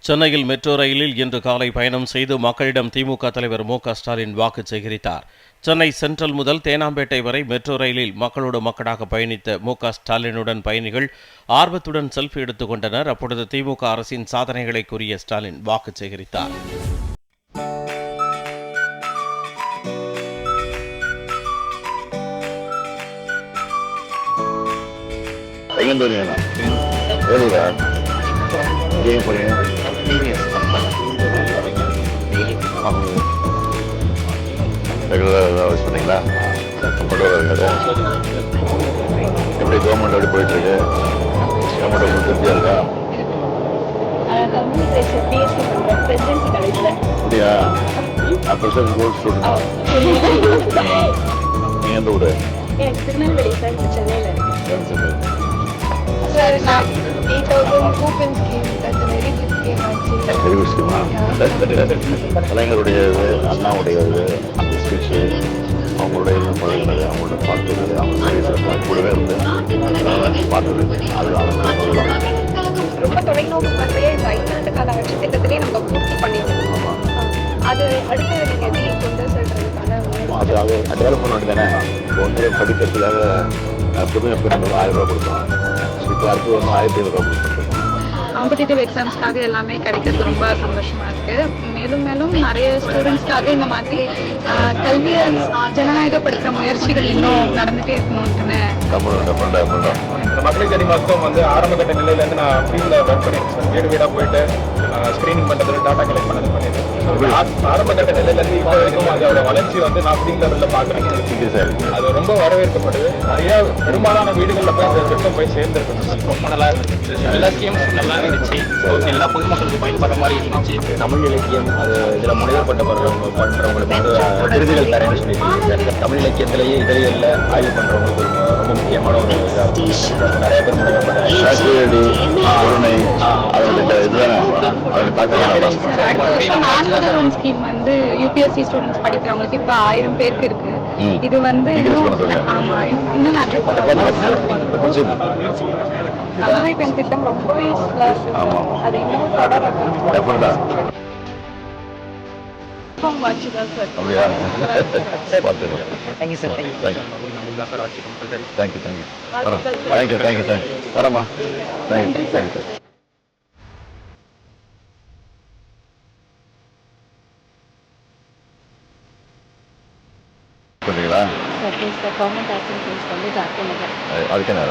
சென்னையில் மெட்ரோ ரயிலில் இன்று காலை பயணம் செய்து மக்களிடம் திமுக தலைவர் மு.க.ஸ்டாலின் வாக்கு சேகரித்தார். சென்னை சென்ட்ரல் முதல் தேனாம்பேட்டை வரை மெட்ரோ ரயிலில் மக்களோடு மக்களாக பயணித்த மு.க.ஸ்டாலினுடன் பயணிகள் ஆர்வத்துடன் செல்ஃபி எடுத்துக் கொண்டனர். அப்பொழுது திமுக அரசின் சாதனைகளை கூறிய ஸ்டாலின் வாக்கு சேகரித்தார். சொன்னீங்களா எப்படி கவர்மெண்ட் எப்படி போயிட்டு இருக்கு? கவர்மெண்ட் திருப்தியா இருக்கா? அப்படியா? President gold student. நீங்க எந்த ஊரு? கலைஞருடைய அண்ணாவுடைய அந்த ஸ்பீச்சு அவங்களுடைய பழகினது, அவங்களோட பார்த்தது, அவங்க கூடவே இருந்து பார்த்தது, அது ரொம்ப தொலைநோக்கு பார்வையை இந்த 5 ஆண்டு கால ஆட்சி திட்டத்திலேயே நம்ம பூர்த்தி பண்ணியிருக்கோம். அது அடுத்து நீங்க எப்படி கொண்டு செல்றதுக்கான அது டெவலப் பண்ண வேண்டியதானே. ஒன்று படிக்கிறதுக்காக புதுமை பெண்கள் 1000 ரூபா கொடுத்தோம். இப்போ அடுத்து ஒன்று 1500 ரூபா கொடுத்துருக்கோம். காம்படிட்டிவ் எக்ஸாம்ஸ்க்காக எல்லாமே கிடைக்கிறது ரொம்ப சந்தோஷமா இருக்கு. மேலும் மேலும் நிறைய ஸ்டூடெண்ட்ஸ்க்காக இந்த மாதிரி கல்வியை ஜனநாயகப்படுத்துற முயற்சிகள் இன்னும் நடந்துட்டே இருக்கணும்னு மக்களுக்கு தேடி மருத்துவம் வந்து ஆரம்ப கட்ட நிலையிலேருந்து நான் ஃபீல்டில் ஒர்க் பண்ணியிருக்கேன். வீடு வீடாக போயிட்டு ஸ்க்ரீனிங் பண்ணுறது, டாட்டா கலெக்ட் பண்ணது பண்ணியிருக்கேன். ஆரம்ப கட்ட நிலையிலேருந்து இப்போ வரைக்கும் அதோட வளர்ச்சி வந்து நான் ஃபீல்ட் லெவலில் பார்க்குறேன். அது ரொம்ப வரவேற்கப்படுது. நிறைய பெரும்பாலான வீடுகளில் போய் அந்த திட்டம் போய் சேர்ந்துருக்கு. ரொம்ப நல்லா இருந்துச்சு. எல்லா ஸ்கீம்ஸ் நல்லா இருந்துச்சு. எல்லா பொதுமக்களுக்கு பயன்படுற மாதிரி இருந்துச்சு. தமிழ் இலக்கியம் அது இதில் முனைவப்பட்டவர்களுக்கு வந்து விருதுகள் தரேன்னு சொல்லியிருக்காங்க. தமிழ் இலக்கியத்திலேயே இதழில் ஆய்வு பண்ணுறவங்களுக்கு ரொம்ப முக்கியமான ஒரு நிறைய பேர் ஸ்கீம் வந்து யூபிஎஸ்சி ஸ்டூடெண்ட்ஸ் படிக்கிறவங்களுக்கு இப்போ 1000 பேருக்கு இருக்கு. இது வந்து இன்னும் கல்வி பெண் திட்டம் ரொம்பவே யூஸ்ஃபுல்லா இருக்கு. அது இன்னும் தொடரணும். அதுக்கு என்ன?